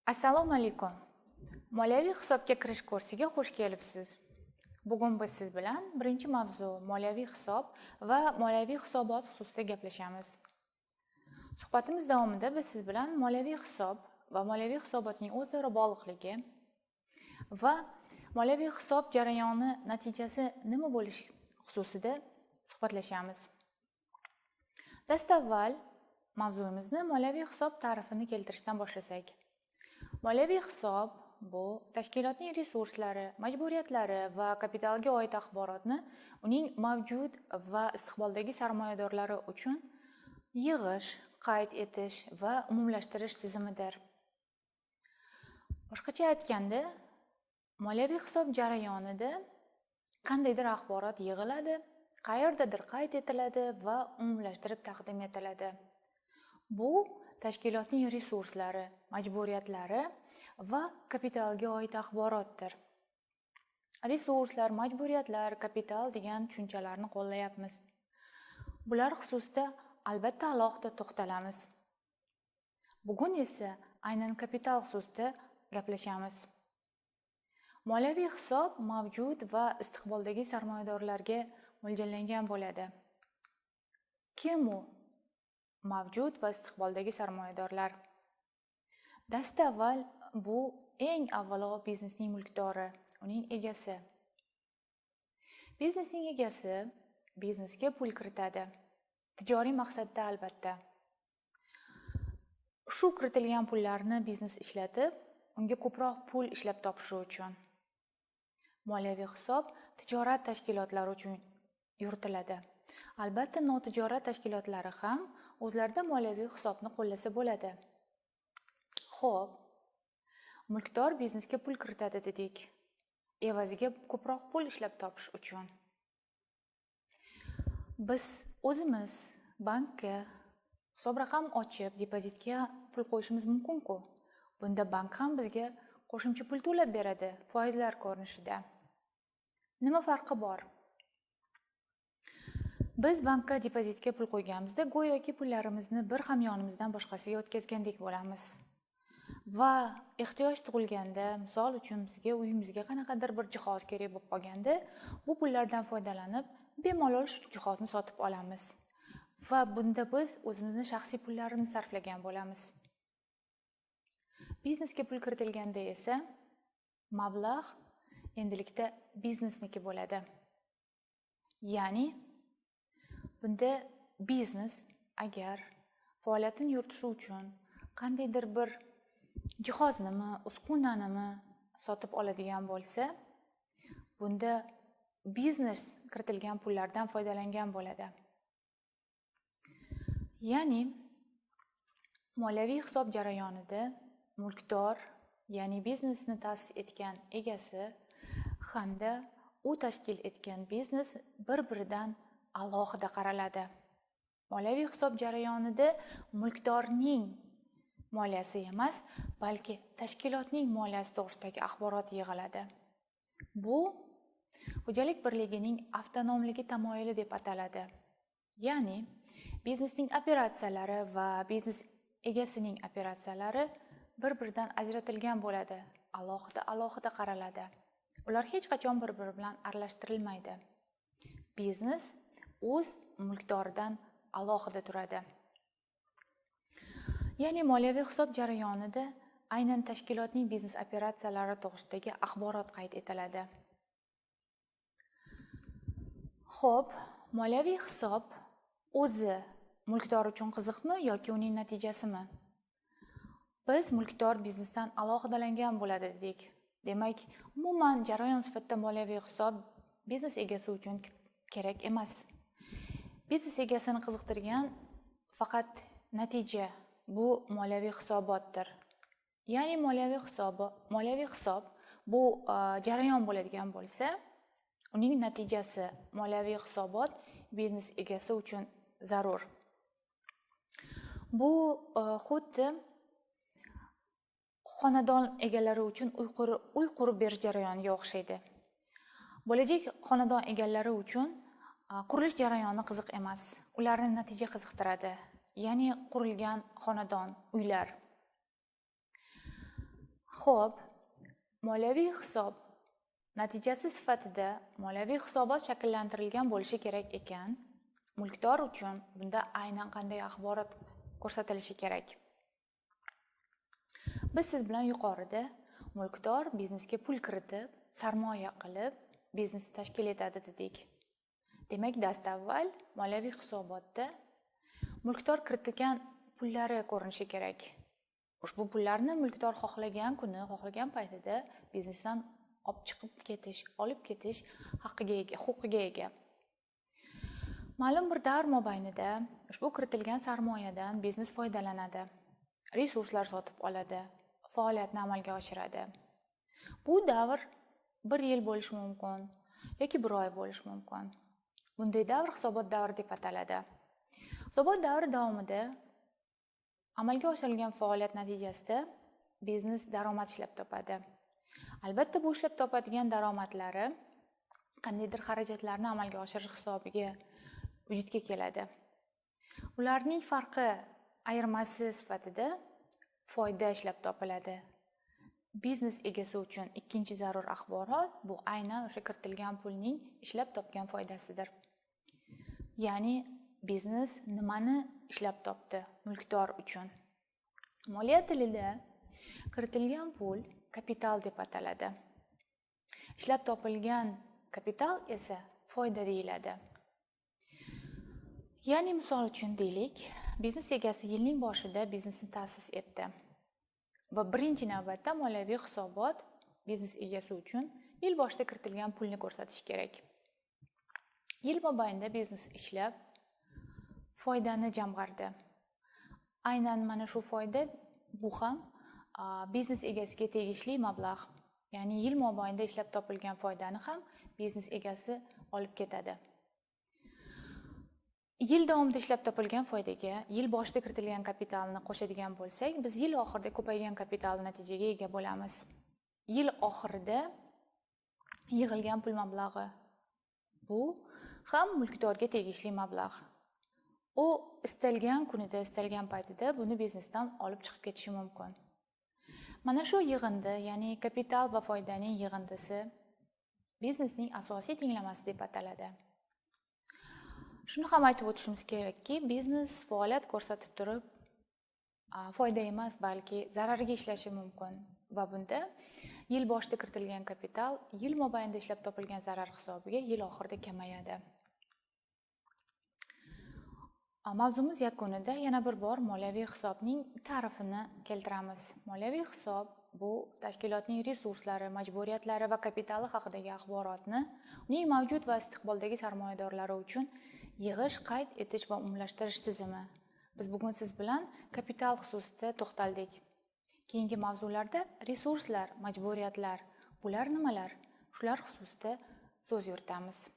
Assalomu alaykum. Moliyaviy hisobga kirish kursiga xush kelibsiz. Bugun biz siz bilan birinchi mavzu moliyaviy hisob va moliyaviy hisobot xususida gaplashamiz. Suhbatimiz davomida biz siz bilan moliyaviy hisob va moliyaviy hisobotning o'zaro bog'liqligi va moliyaviy hisob jarayoni natijasi nima bo'lishi xususida suhbatlashamiz. Dastavval mavzuimizni moliyaviy hisob ta'rifini keltirishdan boshlasak. Moliyaviy hisob bu tashkilotning resurslari, majburiyatlari va kapitalga oid axborotni uning mavjud va istiqboldagi sarmoyadorlari uchun yig'ish, qayd etish va umumlashtirish tizimidir. Boshqacha aytganda, moliyaviy hisob jarayonida qandaydir axborot yig'iladi, qayerdadir qayd etiladi va umumlashtirib taqdim etiladi. Bu tashkilotning resurslari, majburiyatlari va kapitalga oid axborotdir. Resurslar, majburiyatlar, kapital degan tushunchalarni qo'llayapmiz. Bular xususida albatta alohida to'xtalamiz. Bugun esa aynan kapital xususida gaplashamiz. Moliyaviy hisob mavjud va istiqboldagi sarmoyadorlarga mo'ljallangan bo'ladi. Kim u? Mavjud va istiqboldagi sarmoyadorlar. Dastavval bu eng avvalo biznesning mulkdori, uning egasi. Biznesning egasi biznesga pul kiritadi. Tijoriy maqsadda albatta. Shu kiritilgan pullarni biznes ishlatib, unga ko'proq pul ishlab topishi uchun. Moliyaviy hisob tijorat tashkilotlari uchun yuritiladi. Albatta, notijorat tashkilotlari ham o'zlarida moliyaviy hisobni qo'llasa bo'ladi. Xo'p, mulkdor biznesga pul kiritadi dedik. Evaziga ko'proq pul ishlab topish uchun. Biz o'zimiz bankka hisob raqam ochib, depozitga pul qo'yishimiz mumkin-ku. Bunda bank ham bizga qo'shimcha pul to'lab beradi, foizlar ko'rinishida. Nima farqi bor? Biz bankka depozitga pul qo'yganimizda go'yoki pullarimizni bir hamyonimizdan boshqasiga o'tkazgandek bo'lamiz. Va ehtiyoj tug'ilganda, misol uchun bizga uyimizga qanaqadir bir jihoz kerak bo'lib qolganda, bu pullardan foydalanib bemalol shu jihozni sotib olamiz. Va bunda biz o'zimizning shaxsiy pullarimizni sarflagan bo'lamiz. Biznesga pul kiritilganda esa mablag' endilikda biznesniki bo'ladi. Ya'ni bunda biznes agar faoliyatini yuritishi uchun qandaydir bir jihoznimi, uskunanimi sotib oladigan bo'lsa, bunda biznes kiritilgan pullardan foydalangan bo'ladi. Ya'ni moliyaviy hisob jarayonida mulkdor, ya'ni biznesni ta'sis etgan egasi hamda u tashkil etgan biznes bir-biridan alohida qaraladi. Moliyaviy hisob jarayonida mulkdorning moliyasi emas, balki tashkilotning moliyasi to'g'risidagi axborot yig'iladi. Bu xo'jalik birligining avtonomligi tamoyili deb ataladi. Ya'ni biznesning operatsiyalari va biznes egasining operatsiyalari bir-biridan ajratilgan bo'ladi, alohida qaraladi. Ular hech qachon bir-biri bilan aralashtirilmaydi. Biznes o'z mulkdoridan alohida turadi. Ya'ni moliyaviy hisob jarayonida aynan tashkilotning biznes operatsiyalari to'g'risidagi axborot qayd etiladi. Xo'p, moliyaviy hisob o'zi mulkdor uchun qiziqmi yoki uning natijasimi? Biz mulkdor biznesdan alohidalangan bo'ladi dedik. Demak, umuman jarayon sifatida moliyaviy hisob biznes egasi uchun kerak emas. Biznes egasini qiziqtirgan faqat natija, bu moliyaviy hisobotdir. Ya'ni moliyaviy hisob bu jarayon bo'ladigan bo'lsa, uning natijasi moliyaviy hisobot biznes egasi uchun zarur. Bu xuddi xonadon egalari uchun uy qurib berish jarayoniga o'xshaydi. Bo'lajak xonadon egalari uchun qurilish jarayoni qiziq emas. Ularni natija qiziqtiradi. Ya'ni qurilgan xonadon, uylar. Xo'p, moliyaviy hisob natijasi sifatida moliyaviy hisobot shakllantirilgan bo'lishi kerak ekan, mulkdor uchun bunda aynan qanday axborot ko'rsatilishi kerak? Biz siz bilan yuqorida mulkdor biznesga pul kiritib, sarmoya qilib, biznesni tashkil etadi dedik. Demak, dastavval moliyaviy hisobotda mulkdor kiritgan pullari ko'rinishi kerak. Ushbu pullarni mulkdor xohlagan kuni, xohlagan paytida biznesdan olib ketish huquqiga ega. Ma'lum bir davr mobaynida ushbu kiritilgan sarmoyadan biznes foydalanadi, resurslar sotib oladi, faoliyatni amalga oshiradi. Bu davr 1 yil bo'lishi mumkin yoki 1 oy bo'lishi mumkin. Bunday davr hisobot davri deb ataladi. Hisobot davri davomida amalga oshirilgan faoliyat natijasida biznes daromad ishlab topadi. Albatta, bu ishlab topadigan daromadlari qandaydir xarajatlarni amalga oshirish hisobiga vujudga keladi. Ularning farqi ayirmasi sifatida foyda ishlab topiladi. Biznes egasi uchun ikkinchi zarur axborot bu aynan o'sha kiritilgan pulning ishlab topgan foydasidir. Ya'ni biznes nimani ishlab topdi mulkdor uchun? Moliya tilida kiritilgan pul kapital deb ataladi. Ishlab topilgan kapital esa foyda deyiladi. Ya'ni misol uchun deylik, biznes egasi yilning boshida biznesni ta'sis etdi va birinchi navbatda moliyaviy hisobot biznes egasi uchun yil boshida kiritilgan pulni ko'rsatish kerak. Yil mobaynida biznes ishlab foydani jamg'ardi. Aynan mana shu foyda bu ham biznes egasiga tegishli mablag'. Ya'ni yil mobaynida ishlab topilgan foydani ham biznes egasi olib ketadi. Yil davomida ishlab topilgan foydaga yil boshida kiritilgan kapitalni qo'shadigan bo'lsak, biz yil oxirida ko'paygan kapital natijaga ega bo'lamiz. Yil oxirida yig'ilgan pul mablag'i bu ham mulkdorga tegishli mablag'. U istalgan kunida, istalgan paytida buni biznesdan olib chiqib ketishi mumkin. Mana shu yig'indi, ya'ni kapital va foydaning yig'indisi biznesning asosiy tenglamasi deb ataladi. Shuni ham aytib o'tishimiz kerakki, biznes faoliyat ko'rsatib turib, foyda emas, balki zararga ishlashi mumkin va bunda yil boshida kiritilgan kapital yil mobaynida ishlab topilgan zarar hisobiga yil oxirida kamayadi. Mavzumiz yakunida yana bir bor moliyaviy hisobning ta'rifini keltiramiz. Moliyaviy hisob bu tashkilotning resurslari, majburiyatlari va kapitali haqidagi axborotni uning mavjud va istiqboldagi sarmoyadorlari uchun yig'ish, qayd etish va umumlashtirish tizimi. Biz bugun siz bilan kapital xususida to'xtaldik. Keyingi mavzularda resurslar, majburiyatlar, bular nimalar? Shular xususida so'z yuritamiz.